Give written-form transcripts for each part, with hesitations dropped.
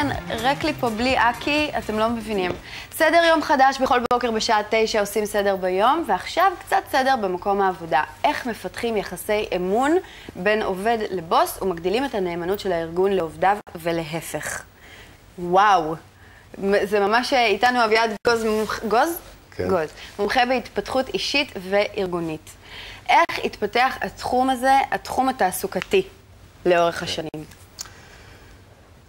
כן, רק לי פה בלי אקי, אתם לא מבינים. סדר יום חדש בכל בוקר בשעה 9 עושים סדר ביום, ועכשיו קצת סדר במקום העבודה. איך מפתחים יחסי אמון בין עובד לבוס ומגדילים את הנאמנות של הארגון לעובדיו ולהפך. וואו, זה ממש איתנו אביעד גוז? כן. גוז. מומחה בהתפתחות אישית וארגונית. איך התפתח התחום הזה, התחום התעסוקתי, לאורך השנים?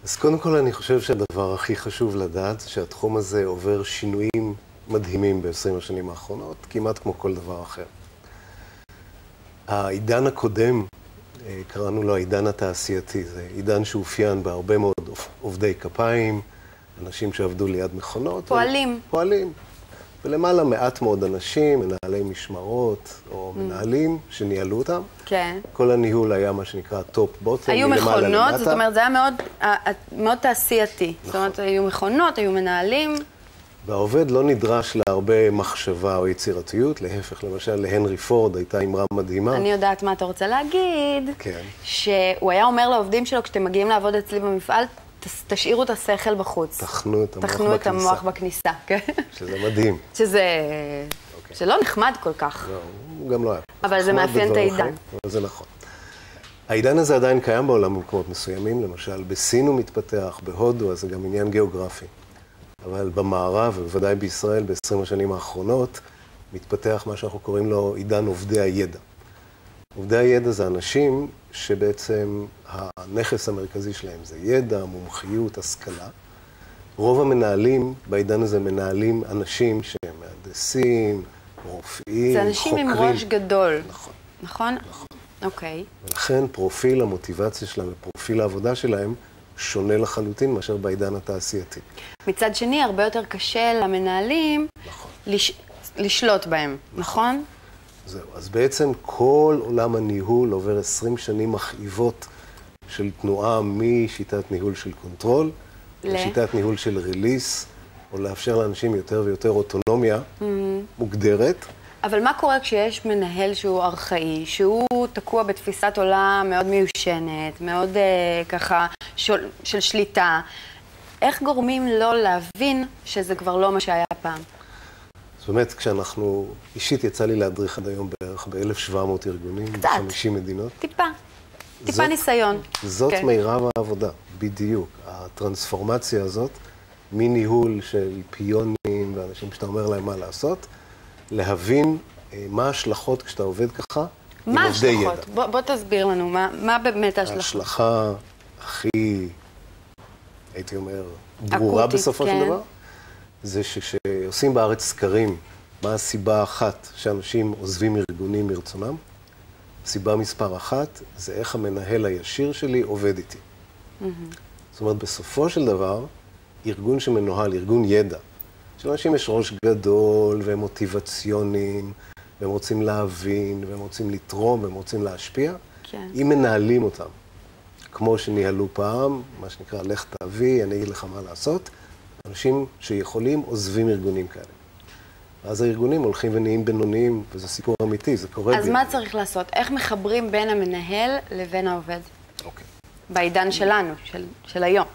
אז קודם כל אני חושב שהדבר הכי חשוב לדעת, שהתחום הזה עובר שינויים מדהימים ב-20 השנים האחרונות, כמעט כמו כל דבר אחר. העידן הקודם, קראנו לו העידן התעשייתי, זה עידן שאופיין בהרבה מאוד עובדי כפיים, אנשים שעבדו ליד מכונות. פועלים. פועלים. ולמעלה מעט מאוד אנשים, מנהלי משמרות או מנהלים שניהלו אותם. כן. כל הניהול היה מה שנקרא טופ בוטום. היו מכונות, זאת אומרת, זה היה מאוד תעשייתי. זאת אומרת, היו מכונות, היו מנהלים. והעובד לא נדרש להרבה מחשבה או יצירתיות, להפך, למשל, להנרי פורד הייתה אמרה מדהימה. אני יודעת מה אתה רוצה להגיד. כן. שהוא היה אומר לעובדים שלו, כשאתם מגיעים לעבוד אצלי במפעל, תשאירו את השכל בחוץ. תחנו את המוח בכניסה, כן? שזה מדהים. שלא נחמד כל כך. לא, הוא גם לא היה. אבל זה מאפיין את העידן. אבל זה נכון. העידן הזה עדיין קיים בעולם במקומות מסוימים, למשל בסין הוא מתפתח, בהודו, אז זה גם עניין גיאוגרפי. אבל במערב, ובוודאי בישראל, ב-20 השנים האחרונות, מתפתח מה שאנחנו קוראים לו עידן עובדי הידע. עובדי הידע זה אנשים שבעצם הנכס המרכזי שלהם זה ידע, מומחיות, השכלה. רוב המנהלים בעידן הזה מנהלים אנשים שהם מהנדסים, רופאים, חוקרים. זה אנשים עם ראש גדול. נכון. נכון? נכון. אוקיי. ולכן פרופיל המוטיבציה שלהם ופרופיל העבודה שלהם שונה לחלוטין מאשר בעידן התעשייתי. מצד שני, הרבה יותר קשה למנהלים לשלוט בהם, נכון? זהו. אז בעצם כל עולם הניהול עובר 20 שנים מכאיבות של תנועה משיטת ניהול של קונטרול, לשיטת ניהול של ריליס, או לאפשר לאנשים יותר ויותר אוטונומיה מוגדרת. אבל מה קורה כשיש מנהל שהוא ארכאי, שהוא תקוע בתפיסת עולם מאוד מיושנת, מאוד ככה של שליטה? איך גורמים לו להבין שזה כבר לא מה שהיה פעם? זאת אומרת, כשאנחנו, אישית יצא לי להדריך עד היום בערך ב-1,700 ארגונים, ב-50 מדינות. טיפה ניסיון. זאת מירב העבודה, בדיוק. הטרנספורמציה הזאת, מניהול של פיונים ואנשים שאתה אומר להם מה לעשות, להבין מה ההשלכות כשאתה עובד ככה עם עובדי ידע. מה ההשלכות? בוא תסביר לנו, מה באמת ההשלכות? ההשלכה הכי, הייתי אומר, ברורה בסופו של דבר, זה שכשעושים בארץ סקרים, מה הסיבה האחת שאנשים עוזבים ארגונים מרצונם? סיבה מספר אחת זה איך המנהל הישיר שלי עובד איתי. זאת אומרת, בסופו של דבר, ארגון שמנוהל, ארגון ידע, שלאנשים יש ראש גדול והם מוטיבציונים, והם רוצים להבין, והם רוצים לתרום, והם רוצים להשפיע, אם מנהלים אותם, כמו שניהלו פעם, מה שנקרא, לך תביא, אני אגיד לך מה לעשות, אנשים שיכולים עוזבים ארגונים כאלה. ואז הארגונים הולכים ונהיים בינוניים, וזה סיפור אמיתי, זה קורה. אז מה צריך לעשות? איך מחברים בין המנהל לבין העובד? אוקיי. בעידן שלנו, של היום.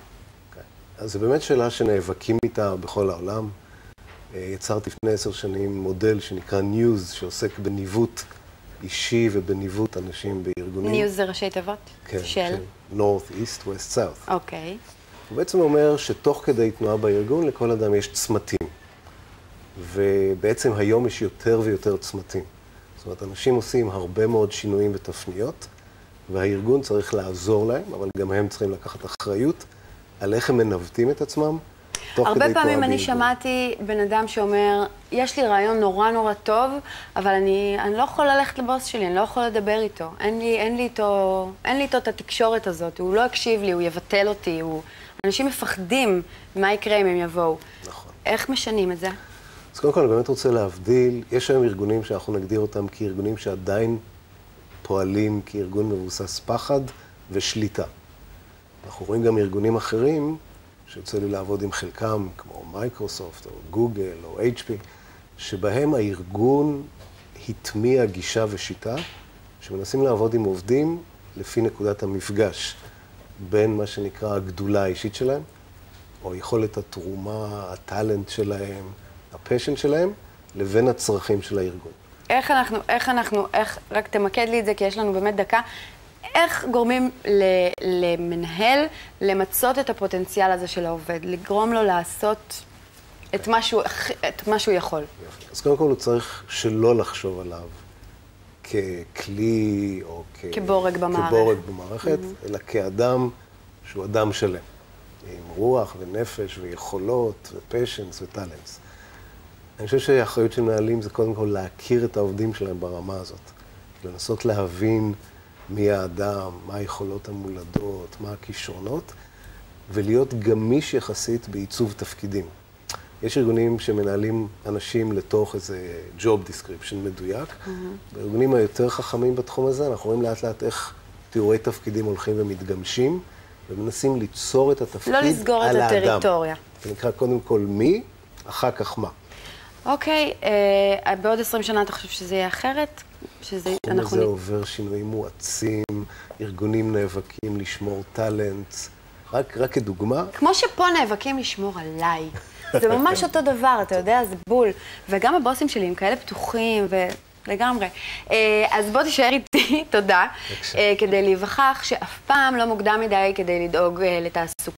אז זו באמת שאלה שנאבקים איתה בכל העולם. יצרתי לפני 10 שנים מודל שנקרא ניוז, שעוסק בניווט אישי ובניווט אנשים בארגונים. ניוז זה ראשי תיבות? כן, של North, East, West, South. אוקיי. הוא בעצם אומר שתוך כדי תנועה בארגון לכל אדם יש צמתים. ובעצם היום יש יותר ויותר צמתים. זאת אומרת, אנשים עושים הרבה מאוד שינויים ותפניות, והארגון צריך לעזור להם, אבל גם הם צריכים לקחת אחריות על איך הם מנווטים את עצמם. הרבה פעמים אני שמעתי בן אדם שאומר, יש לי רעיון נורא טוב, אבל אני לא יכול ללכת לבוס שלי, אני לא יכול לדבר איתו. אין לי איתו את התקשורת הזאת, הוא לא יקשיב לי, הוא יבטל אותי, אנשים מפחדים מה יקרה אם הם יבואו. נכון. איך משנים את זה? אז קודם כל אני באמת רוצה להבדיל, יש היום ארגונים שאנחנו נגדיר אותם כארגונים שעדיין פועלים כארגון מבוסס פחד ושליטה. אנחנו רואים גם ארגונים אחרים, שיוצא לי לעבוד עם חלקם, כמו מייקרוסופט או גוגל או HP, שבהם הארגון הטמיע גישה ושיטה, שמנסים לעבוד עם עובדים לפי נקודת המפגש בין מה שנקרא הגדולה האישית שלהם, או יכולת התרומה, הטלנט שלהם, הפשן שלהם, לבין הצרכים של הארגון. רק תמקד לי את זה, כי יש לנו באמת דקה. איך גורמים למנהל למצות את הפוטנציאל הזה של העובד, לגרום לו לעשות את מה שהוא יכול? אז קודם כל הוא צריך שלא לחשוב עליו ככלי או כבורג במערכת, אלא כאדם שהוא אדם שלם, עם רוח ונפש ויכולות ופשנס וטלנס. אני חושב שהאחריות של מנהלים זה קודם כל להכיר את העובדים שלהם ברמה הזאת, לנסות להבין מי האדם, מה היכולות המולדות, מה הכישרונות, ולהיות גמיש יחסית בעיצוב תפקידים. יש ארגונים שמנהלים אנשים לתוך איזה job description מדויק. בארגונים היותר חכמים בתחום הזה, אנחנו רואים לאט לאט איך תיאורי תפקידים הולכים ומתגמשים, ומנסים ליצור את התפקיד על האדם. לא לסגור את הטריטוריה. זה נקרא קודם כל מי, אחר כך מה. אוקיי, בעוד 20 שנה אתה חושב שזה יהיה אחרת? התחום הזה עובר שינויים מואצים, ארגונים נאבקים לשמור טלנט. רק כדוגמה. כמו שפה נאבקים לשמור עליי. זה ממש אותו דבר, אתה יודע, זה בול. וגם הבוסים שלי הם כאלה פתוחים ולגמרי. אז בוא תישאר איתי, תודה, כדי להיווכח שאף פעם לא מוקדם מדי כדי לדאוג לתעסוקה.